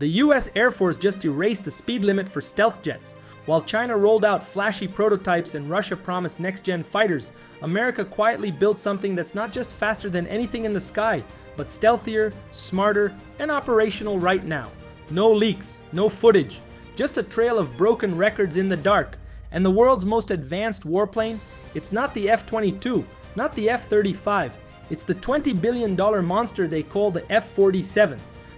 The US Air Force just erased the speed limit for stealth jets. While China rolled out flashy prototypes and Russia promised next-gen fighters, America quietly built something that's not just faster than anything in the sky, but stealthier, smarter, and operational right now. No leaks, no footage, just a trail of broken records in the dark. And the world's most advanced warplane? It's not the F-22, not the F-35. It's the $20 billion monster they call the F-47.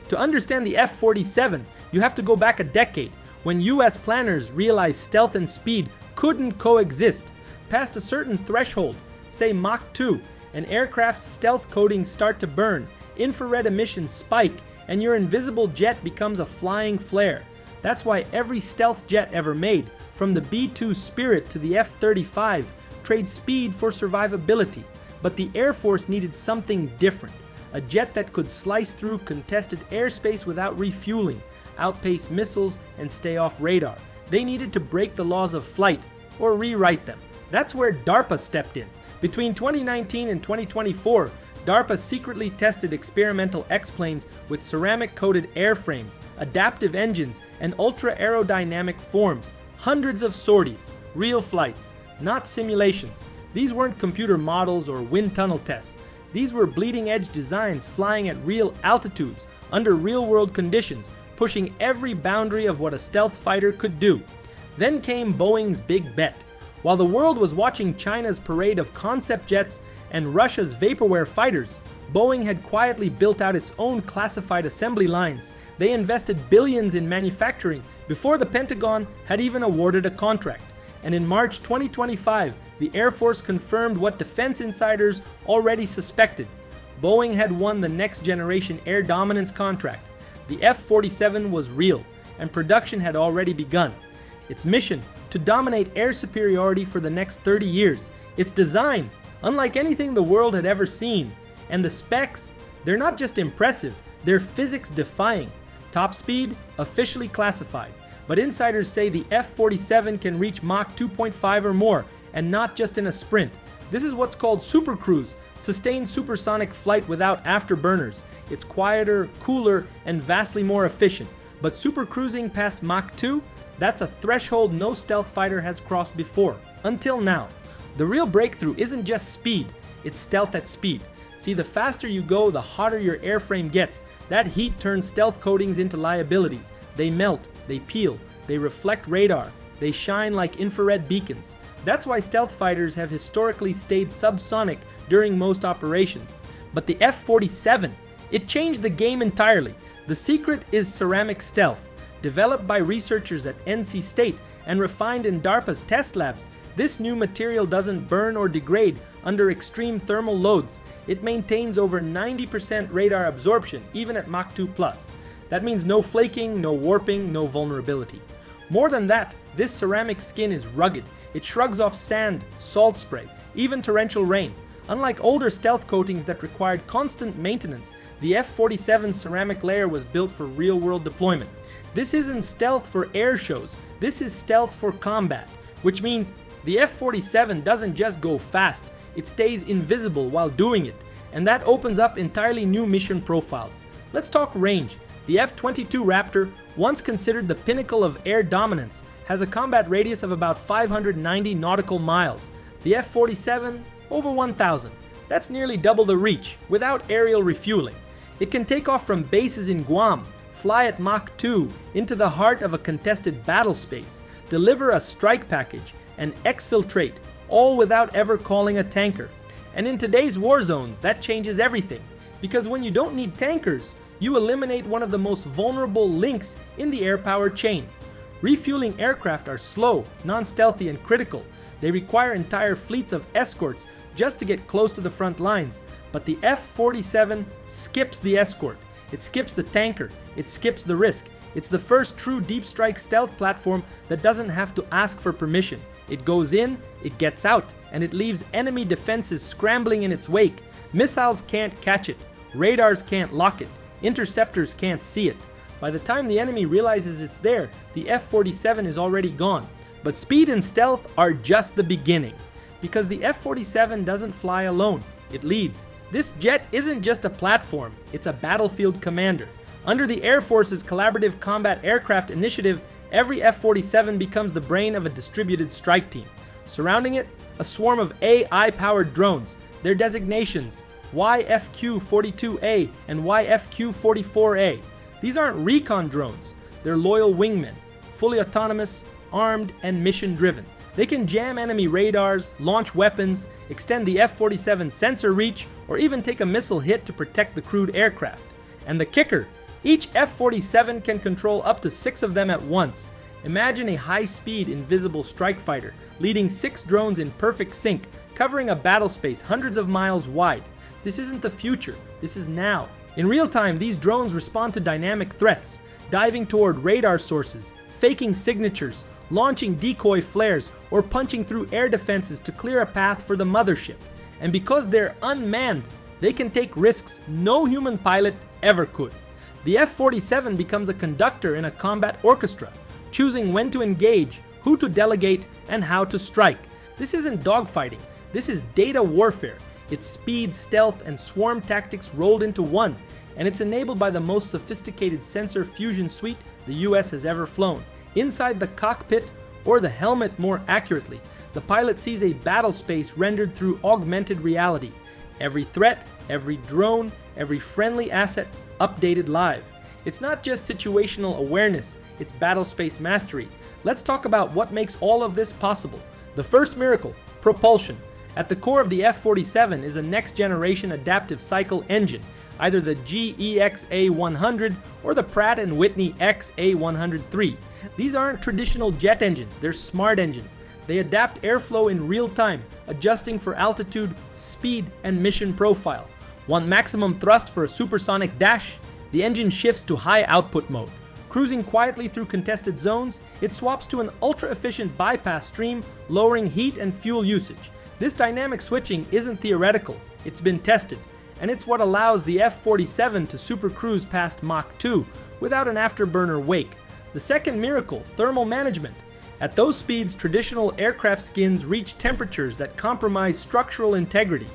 To understand the F-47, you have to go back a decade, when US planners realized stealth and speed couldn't coexist. Past a certain threshold, say Mach 2, an aircraft's stealth coatings start to burn, infrared emissions spike, and your invisible jet becomes a flying flare. That's why every stealth jet ever made, from the B-2 Spirit to the F-35, trade speed for survivability. But the Air Force needed something different. A jet that could slice through contested airspace without refueling, outpace missiles, and stay off radar. They needed to break the laws of flight, or rewrite them. That's where DARPA stepped in. Between 2019 and 2024, DARPA secretly tested experimental X-planes with ceramic-coated airframes, adaptive engines, and ultra-aerodynamic forms. Hundreds of sorties, real flights, not simulations. These weren't computer models or wind tunnel tests. These were bleeding-edge designs flying at real altitudes, under real-world conditions, pushing every boundary of what a stealth fighter could do. Then came Boeing's big bet. While the world was watching China's parade of concept jets and Russia's vaporware fighters, Boeing had quietly built out its own classified assembly lines. They invested billions in manufacturing before the Pentagon had even awarded a contract. And in March 2025, the Air Force confirmed what defense insiders already suspected. Boeing had won the next generation air dominance contract. The F-47 was real, and production had already begun. Its mission, to dominate air superiority for the next 30 years. Its design, unlike anything the world had ever seen. And the specs, they're not just impressive, they're physics-defying. Top speed, officially classified. But insiders say the F-47 can reach Mach 2.5 or more, and not just in a sprint. This is what's called supercruise, sustained supersonic flight without afterburners. It's quieter, cooler, and vastly more efficient. But supercruising past Mach 2? That's a threshold no stealth fighter has crossed before. Until now. The real breakthrough isn't just speed, it's stealth at speed. See, the faster you go, the hotter your airframe gets. That heat turns stealth coatings into liabilities. They melt, they peel, they reflect radar, they shine like infrared beacons. That's why stealth fighters have historically stayed subsonic during most operations. But the F-47, it changed the game entirely. The secret is ceramic stealth. Developed by researchers at NC State and refined in DARPA's test labs, this new material doesn't burn or degrade under extreme thermal loads. It maintains over 90% radar absorption, even at Mach 2+. That means no flaking, no warping, no vulnerability. More than that, this ceramic skin is rugged. It shrugs off sand, salt spray, even torrential rain. Unlike older stealth coatings that required constant maintenance, the F-47's ceramic layer was built for real-world deployment. This isn't stealth for air shows, this is stealth for combat, which means the F-47 doesn't just go fast, it stays invisible while doing it, and that opens up entirely new mission profiles. Let's talk range. The F-22 Raptor, once considered the pinnacle of air dominance, has a combat radius of about 590 nautical miles. The F-47, over 1,000. That's nearly double the reach, without aerial refueling. It can take off from bases in Guam, fly at Mach 2 into the heart of a contested battle space, deliver a strike package, and exfiltrate, all without ever calling a tanker. And in today's war zones, that changes everything. Because when you don't need tankers, you eliminate one of the most vulnerable links in the air power chain. Refueling aircraft are slow, non-stealthy, and critical. They require entire fleets of escorts just to get close to the front lines. But the F-47 skips the escort. It skips the tanker. It skips the risk. It's the first true deep strike stealth platform that doesn't have to ask for permission. It goes in, it gets out, and it leaves enemy defenses scrambling in its wake. Missiles can't catch it. Radars can't lock it. Interceptors can't see it. By the time the enemy realizes it's there, the F-47 is already gone. But speed and stealth are just the beginning. Because the F-47 doesn't fly alone, it leads. This jet isn't just a platform, it's a battlefield commander. Under the Air Force's Collaborative Combat Aircraft Initiative, every F-47 becomes the brain of a distributed strike team. Surrounding it, a swarm of AI-powered drones, their designations YFQ-42A and YFQ-44A. These aren't recon drones, they're loyal wingmen, fully autonomous, armed, and mission-driven. They can jam enemy radars, launch weapons, extend the F-47 sensor reach, or even take a missile hit to protect the crewed aircraft. And the kicker, each F-47 can control up to 6 of them at once. Imagine a high-speed, invisible strike fighter leading 6 drones in perfect sync, covering a battle space hundreds of miles wide. This isn't the future, this is now. In real time, these drones respond to dynamic threats, diving toward radar sources, faking signatures, launching decoy flares, or punching through air defenses to clear a path for the mothership. And because they're unmanned, they can take risks no human pilot ever could. The F-47 becomes a conductor in a combat orchestra, choosing when to engage, who to delegate, and how to strike. This isn't dogfighting, this is data warfare. It's speed, stealth, and swarm tactics rolled into one, and it's enabled by the most sophisticated sensor fusion suite the US has ever flown. Inside the cockpit, or the helmet more accurately, the pilot sees a battle space rendered through augmented reality. Every threat, every drone, every friendly asset updated live. It's not just situational awareness, it's battle space mastery. Let's talk about what makes all of this possible. The first miracle, propulsion. At the core of the F-47 is a next-generation adaptive cycle engine, either the GEXA-100 or the Pratt & Whitney XA-103. These aren't traditional jet engines, they're smart engines. They adapt airflow in real time, adjusting for altitude, speed, and mission profile. Want maximum thrust for a supersonic dash? The engine shifts to high output mode. Cruising quietly through contested zones, it swaps to an ultra-efficient bypass stream, lowering heat and fuel usage. This dynamic switching isn't theoretical, it's been tested, and it's what allows the F-47 to supercruise past Mach 2 without an afterburner wake. The second miracle, thermal management. At those speeds, traditional aircraft skins reach temperatures that compromise structural integrity.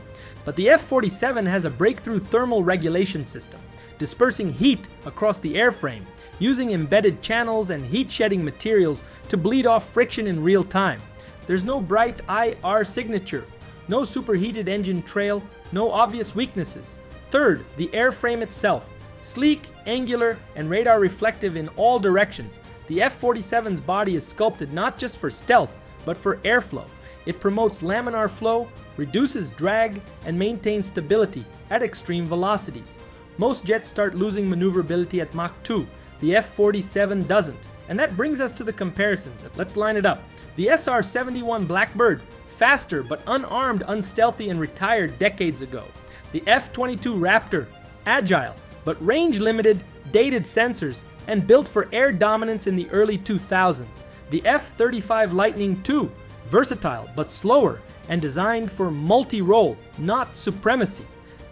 But the F-47 has a breakthrough thermal regulation system, dispersing heat across the airframe, using embedded channels and heat-shedding materials to bleed off friction in real time. There's no bright IR signature, no superheated engine trail, no obvious weaknesses. Third, the airframe itself. Sleek, angular, and radar reflective in all directions, the F-47's body is sculpted not just for stealth, but for airflow. It promotes laminar flow, reduces drag, and maintains stability at extreme velocities. Most jets start losing maneuverability at Mach 2. The F-47 doesn't. And that brings us to the comparisons. Let's line it up. The SR-71 Blackbird, faster but unarmed, unstealthy, and retired decades ago. The F-22 Raptor, agile but range-limited, dated sensors, and built for air dominance in the early 2000s. The F-35 Lightning II, versatile but slower, and designed for multi-role, not supremacy.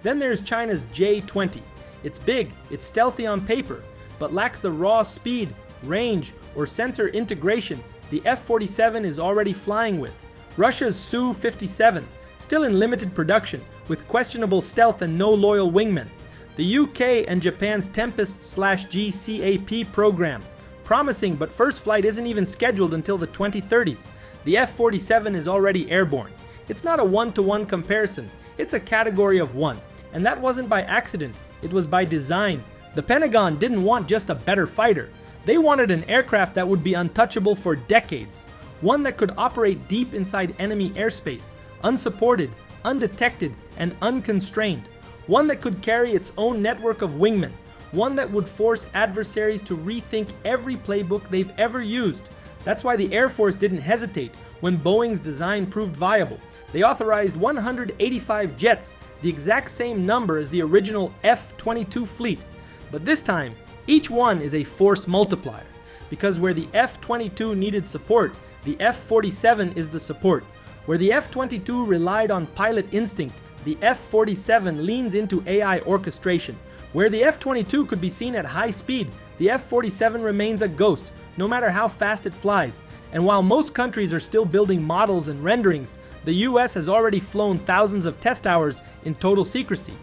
Then there's China's J-20. It's big, it's stealthy on paper, but lacks the raw speed, range, or sensor integration the F-47 is already flying with. Russia's Su-57, still in limited production, with questionable stealth and no loyal wingmen. The UK and Japan's Tempest/GCAP program, promising, but first flight isn't even scheduled until the 2030s. The F-47 is already airborne. It's not a one-to-one comparison, it's a category of one. And that wasn't by accident, it was by design. The Pentagon didn't want just a better fighter. They wanted an aircraft that would be untouchable for decades. One that could operate deep inside enemy airspace, unsupported, undetected, and unconstrained. One that could carry its own network of wingmen. One that would force adversaries to rethink every playbook they've ever used. That's why the Air Force didn't hesitate when Boeing's design proved viable. They authorized 185 jets, the exact same number as the original F-22 fleet. But this time, each one is a force multiplier. Because where the F-22 needed support, the F-47 is the support. Where the F-22 relied on pilot instinct, the F-47 leans into AI orchestration. Where the F-22 could be seen at high speed, the F-47 remains a ghost, no matter how fast it flies. And while most countries are still building models and renderings, the US has already flown thousands of test hours in total secrecy.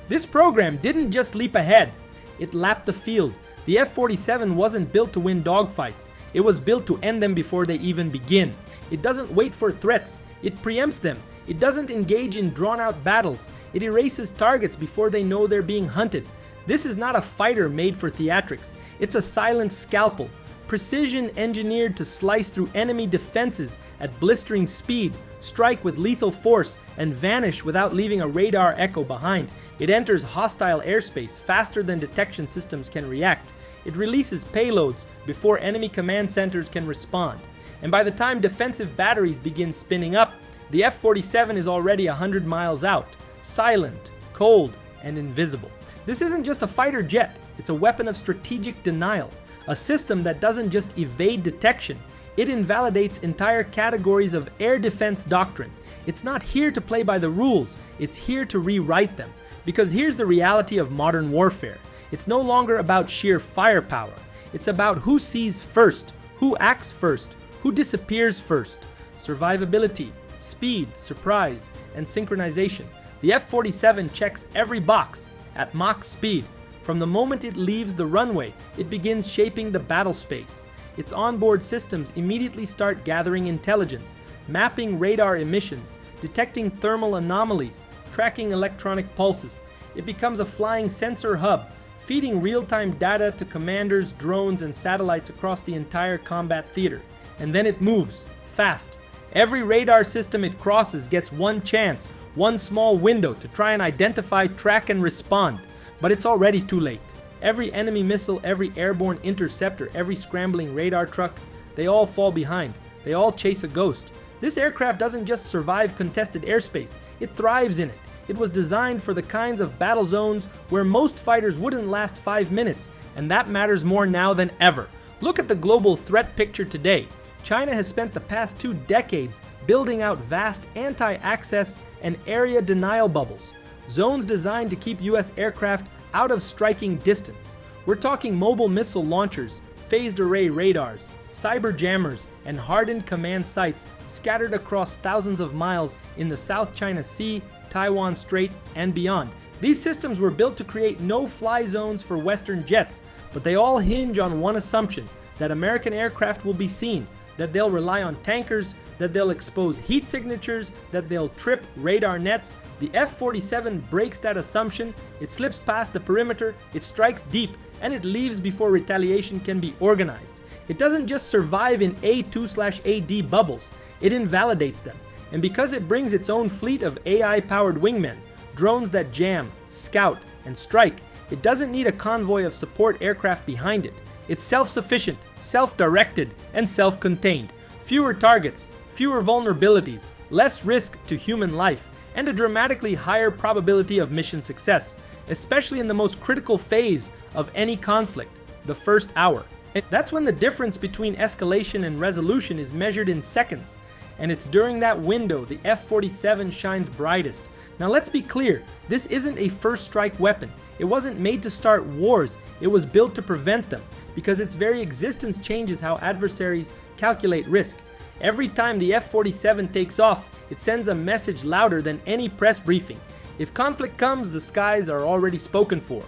This program didn't just leap ahead, it lapped the field. The F-47 wasn't built to win dogfights. It was built to end them before they even begin. It doesn't wait for threats. It preempts them. It doesn't engage in drawn-out battles. It erases targets before they know they're being hunted. This is not a fighter made for theatrics. It's a silent scalpel, precision engineered to slice through enemy defenses at blistering speed, strike with lethal force, and vanish without leaving a radar echo behind. It enters hostile airspace faster than detection systems can react. It releases payloads before enemy command centers can respond. And by the time defensive batteries begin spinning up, the F-47 is already 100 miles out, silent, cold, and invisible. This isn't just a fighter jet, it's a weapon of strategic denial, a system that doesn't just evade detection, it invalidates entire categories of air defense doctrine. It's not here to play by the rules, it's here to rewrite them. Because here's the reality of modern warfare. It's no longer about sheer firepower. It's about who sees first, who acts first, who disappears first. Survivability, speed, surprise, and synchronization. The F-47 checks every box at Mach speed. From the moment it leaves the runway, it begins shaping the battle space. Its onboard systems immediately start gathering intelligence, mapping radar emissions, detecting thermal anomalies, tracking electronic pulses. It becomes a flying sensor hub, feeding real-time data to commanders, drones, and satellites across the entire combat theater. And then it moves, fast. Every radar system it crosses gets one chance, one small window to try and identify, track, and respond. But it's already too late. Every enemy missile, every airborne interceptor, every scrambling radar truck, they all fall behind. They all chase a ghost. This aircraft doesn't just survive contested airspace, it thrives in it. It was designed for the kinds of battle zones where most fighters wouldn't last 5 minutes, and that matters more now than ever. Look at the global threat picture today. China has spent the past 2 decades building out vast anti-access and area denial bubbles, zones designed to keep US aircraft out of striking distance. We're talking mobile missile launchers, phased array radars, cyber jammers, and hardened command sites scattered across thousands of miles in the South China Sea, Taiwan Strait, and beyond. These systems were built to create no-fly zones for Western jets, but they all hinge on one assumption: that American aircraft will be seen, that they'll rely on tankers, that they'll expose heat signatures, that they'll trip radar nets. The F-47 breaks that assumption, it slips past the perimeter, it strikes deep, and it leaves before retaliation can be organized. It doesn't just survive in A2/AD bubbles, it invalidates them. And because it brings its own fleet of AI-powered wingmen, drones that jam, scout, and strike, it doesn't need a convoy of support aircraft behind it. It's self-sufficient, self-directed, and self-contained. Fewer targets, fewer vulnerabilities, less risk to human life, and a dramatically higher probability of mission success, especially in the most critical phase of any conflict, the first hour. And that's when the difference between escalation and resolution is measured in seconds. And it's during that window the F-47 shines brightest. Now let's be clear, this isn't a first strike weapon. It wasn't made to start wars, it was built to prevent them, because its very existence changes how adversaries calculate risk. Every time the F-47 takes off, it sends a message louder than any press briefing. If conflict comes, the skies are already spoken for.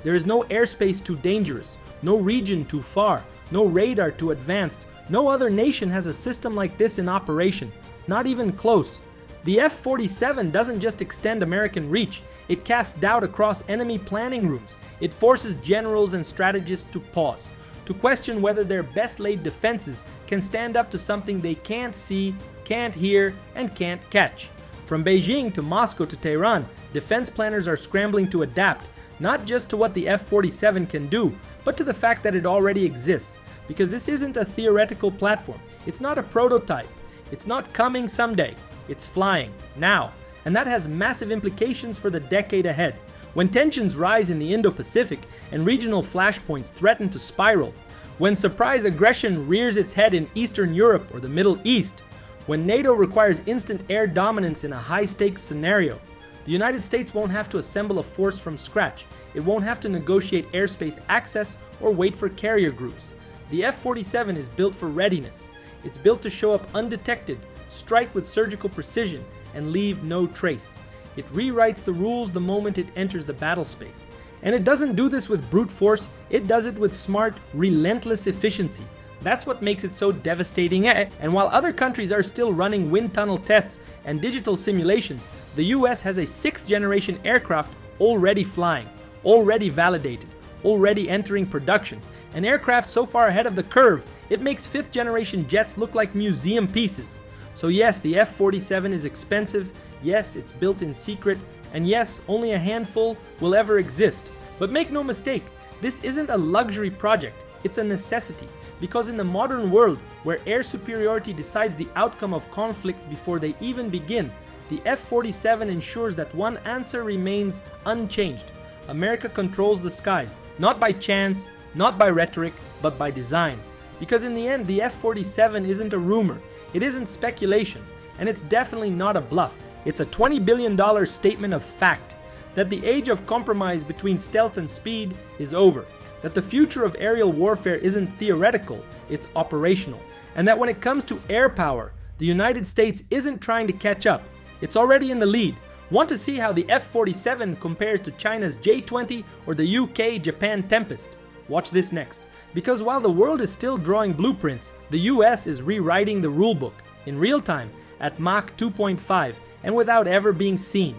There is no airspace too dangerous, no region too far, no radar too advanced. No other nation has a system like this in operation, not even close. The F-47 doesn't just extend American reach, it casts doubt across enemy planning rooms. It forces generals and strategists to pause, to question whether their best-laid defenses can stand up to something they can't see, can't hear, and can't catch. From Beijing to Moscow to Tehran, defense planners are scrambling to adapt, not just to what the F-47 can do, but to the fact that it already exists. Because this isn't a theoretical platform, it's not a prototype, it's not coming someday, it's flying now. And that has massive implications for the decade ahead. When tensions rise in the Indo-Pacific and regional flashpoints threaten to spiral, when surprise aggression rears its head in Eastern Europe or the Middle East, when NATO requires instant air dominance in a high-stakes scenario, the United States won't have to assemble a force from scratch. It won't have to negotiate airspace access or wait for carrier groups. The F-47 is built for readiness. It's built to show up undetected, strike with surgical precision, and leave no trace. It rewrites the rules the moment it enters the battle space. And it doesn't do this with brute force, it does it with smart, relentless efficiency. That's what makes it so devastating. And while other countries are still running wind tunnel tests and digital simulations, the US has a 6th generation aircraft already flying, already validated, already entering production. An aircraft so far ahead of the curve, it makes 5th generation jets look like museum pieces. So yes, the F-47 is expensive, yes, it's built in secret, and yes, only a handful will ever exist. But make no mistake, this isn't a luxury project, it's a necessity. Because in the modern world, where air superiority decides the outcome of conflicts before they even begin, the F-47 ensures that one answer remains unchanged. America controls the skies, not by chance, not by rhetoric, but by design. Because in the end, the F-47 isn't a rumor, it isn't speculation, and it's definitely not a bluff. It's a $20 billion statement of fact, that the age of compromise between stealth and speed is over. That the future of aerial warfare isn't theoretical, it's operational. And that when it comes to air power, the United States isn't trying to catch up, it's already in the lead. Want to see how the F-47 compares to China's J-20 or the UK-Japan Tempest? Watch this next. Because while the world is still drawing blueprints, the US is rewriting the rulebook in real time at Mach 2.5 and without ever being seen.